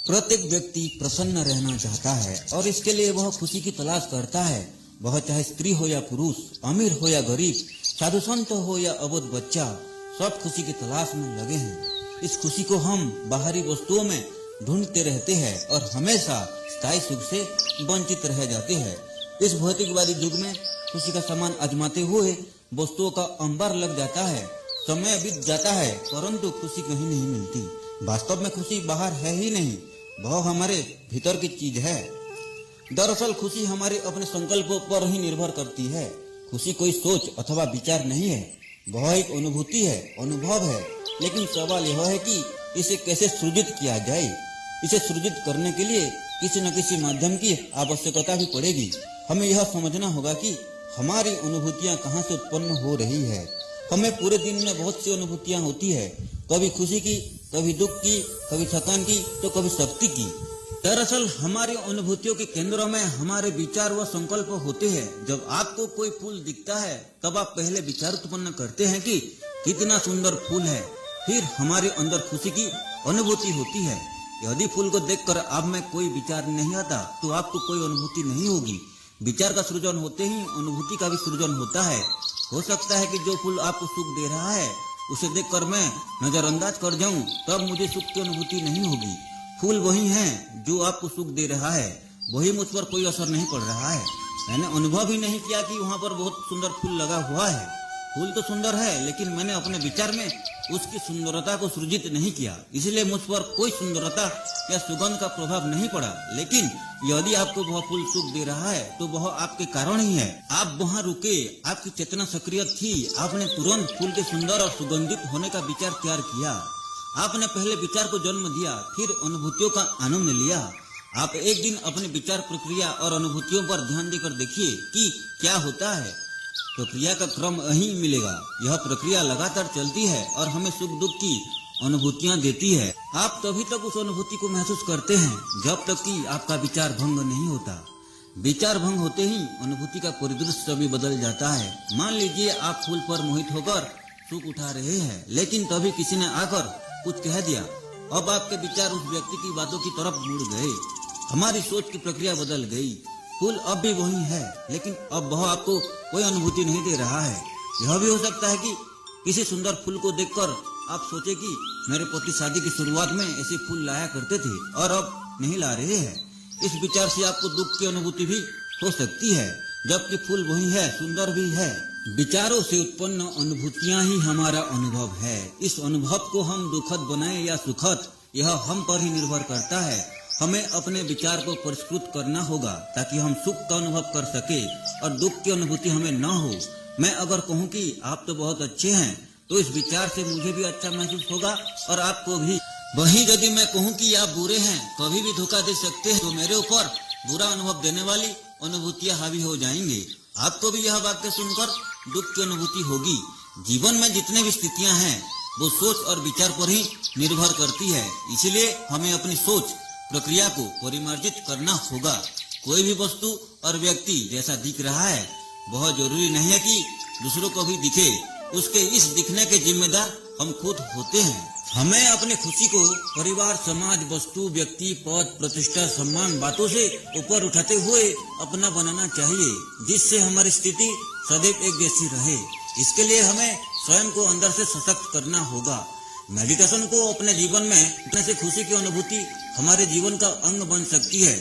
प्रत्येक व्यक्ति प्रसन्न रहना चाहता है और इसके लिए वह खुशी की तलाश करता है। वह चाहे स्त्री हो या पुरुष, अमीर हो या गरीब, साधु संत हो या अबोध बच्चा, सब खुशी की तलाश में लगे हैं। इस खुशी को हम बाहरी वस्तुओं में ढूंढते रहते हैं और हमेशा स्थायी सुख से वंचित रह जाते हैं। इस भौतिकवादी युग में खुशी का सामान आजमाते हुए वस्तुओं का अंबार लग जाता है। समय बीत जाता है परंतु खुशी कहीं नहीं मिलती। वास्तव में खुशी बाहर है ही नहीं, वह हमारे भीतर की चीज है। दरअसल खुशी हमारे अपने संकल्पों पर ही निर्भर करती है। खुशी कोई सोच अथवा विचार नहीं है, वह एक अनुभूति है, अनुभव है। लेकिन सवाल यह है कि इसे कैसे सृजित किया जाए। इसे सृजित करने के लिए किसी न किसी माध्यम की आवश्यकता भी पड़ेगी। हमें यह समझना होगा कि हमारी अनुभूतियाँ कहाँ से उत्पन्न हो रही है। हमें पूरे दिन में बहुत सी अनुभूतियाँ होती है, कभी खुशी की, कभी दुख की, कभी थकान की, तो कभी शक्ति की। दरअसल हमारी अनुभूतियों के केंद्रों में हमारे विचार व संकल्प होते हैं। जब आपको कोई फूल दिखता है तब आप पहले विचार उत्पन्न करते हैं कि कितना सुंदर फूल है। फिर हमारे अंदर खुशी की अनुभूति होती है। यदि फूल को देखकर आप में कोई विचार नहीं आता तो आपको कोई अनुभूति नहीं होगी। विचार का सृजन होते ही अनुभूति का भी सृजन होता है। हो सकता है कि जो फूल आपको सुख दे रहा है उसे देखकर मैं नजरअंदाज कर जाऊं, तब मुझे सुख की अनुभूति नहीं होगी। फूल वही है जो आपको सुख दे रहा है, वही मुझ पर कोई असर नहीं पड़ रहा है। मैंने अनुभव ही नहीं किया कि वहाँ पर बहुत सुंदर फूल लगा हुआ है। फूल तो सुंदर है लेकिन मैंने अपने विचार में उसकी सुंदरता को सृजित नहीं किया, इसलिए मुझ पर कोई सुंदरता या सुगंध का प्रभाव नहीं पड़ा। लेकिन यदि आपको वह फूल सुख दे रहा है तो वह आपके कारण ही है। आप वहाँ रुके, आपकी चेतना सक्रिय थी, आपने तुरंत फूल के सुंदर और सुगंधित होने का विचार तैयार किया। आपने पहले विचार को जन्म दिया, फिर अनुभूतियों का आनंद लिया। आप एक दिन अपने विचार प्रक्रिया और अनुभूतियों पर ध्यान देकर देखिए कि क्या होता है। प्रक्रिया का क्रम यही मिलेगा। यह प्रक्रिया लगातार चलती है और हमें सुख दुख की अनुभूतियाँ देती है। आप तभी तक उस अनुभूति को महसूस करते हैं जब तक कि आपका विचार भंग नहीं होता। विचार भंग होते ही अनुभूति का परिदृश्य भी बदल जाता है। मान लीजिए आप फूल पर मोहित होकर सुख उठा रहे हैं, लेकिन तभी किसी ने आकर कुछ कह दिया। अब आपके विचार उस व्यक्ति की बातों की तरफ मुड़ गए। हमारी सोच की प्रक्रिया बदल गई। फूल अब भी वही है लेकिन अब वह आपको कोई अनुभूति नहीं दे रहा है। यह भी हो सकता है कि किसी सुंदर फूल को देखकर आप सोचे कि मेरे पति शादी की शुरुआत में ऐसे फूल लाया करते थे और अब नहीं ला रहे हैं। इस विचार से आपको दुख की अनुभूति भी हो सकती है, जबकि फूल वही है, सुंदर भी है। विचारों से उत्पन्न अनुभूतियां ही हमारा अनुभव है। इस अनुभव को हम दुखद बनाए या सुखद, यह हम पर ही निर्भर करता है। हमें अपने विचार को परिष्कृत करना होगा ताकि हम सुख का अनुभव कर सके और दुख की अनुभूति हमें न हो। मैं अगर कहूँ कि आप तो बहुत अच्छे हैं तो इस विचार से मुझे भी अच्छा महसूस होगा और आपको भी। वहीं यदि मैं कहूँ कि आप बुरे हैं, कभी भी धोखा दे सकते हैं, तो मेरे ऊपर बुरा अनुभव देने वाली अनुभूतियां हावी हो जाएंगे। आपको भी यह वाक्य सुनकर दुख की अनुभूति होगी। जीवन में जितने भी स्थितियां हैं वो सोच और विचार पर ही निर्भर करती है। इसीलिए हमें अपनी सोच प्रक्रिया को परिमार्जित करना होगा। कोई भी वस्तु और व्यक्ति जैसा दिख रहा है वह जरूरी नहीं है कि दूसरों को भी दिखे। उसके इस दिखने के जिम्मेदार हम खुद होते हैं। हमें अपनी खुशी को परिवार, समाज, वस्तु, व्यक्ति, पद, प्रतिष्ठा, सम्मान, बातों से ऊपर उठाते हुए अपना बनाना चाहिए, जिससे हमारी स्थिति सदैव एक जैसी रहे। इसके लिए हमें स्वयं को अंदर से सशक्त करना होगा। मेडिटेशन को अपने जीवन में से खुशी की अनुभूति हमारे जीवन का अंग बन सकती है।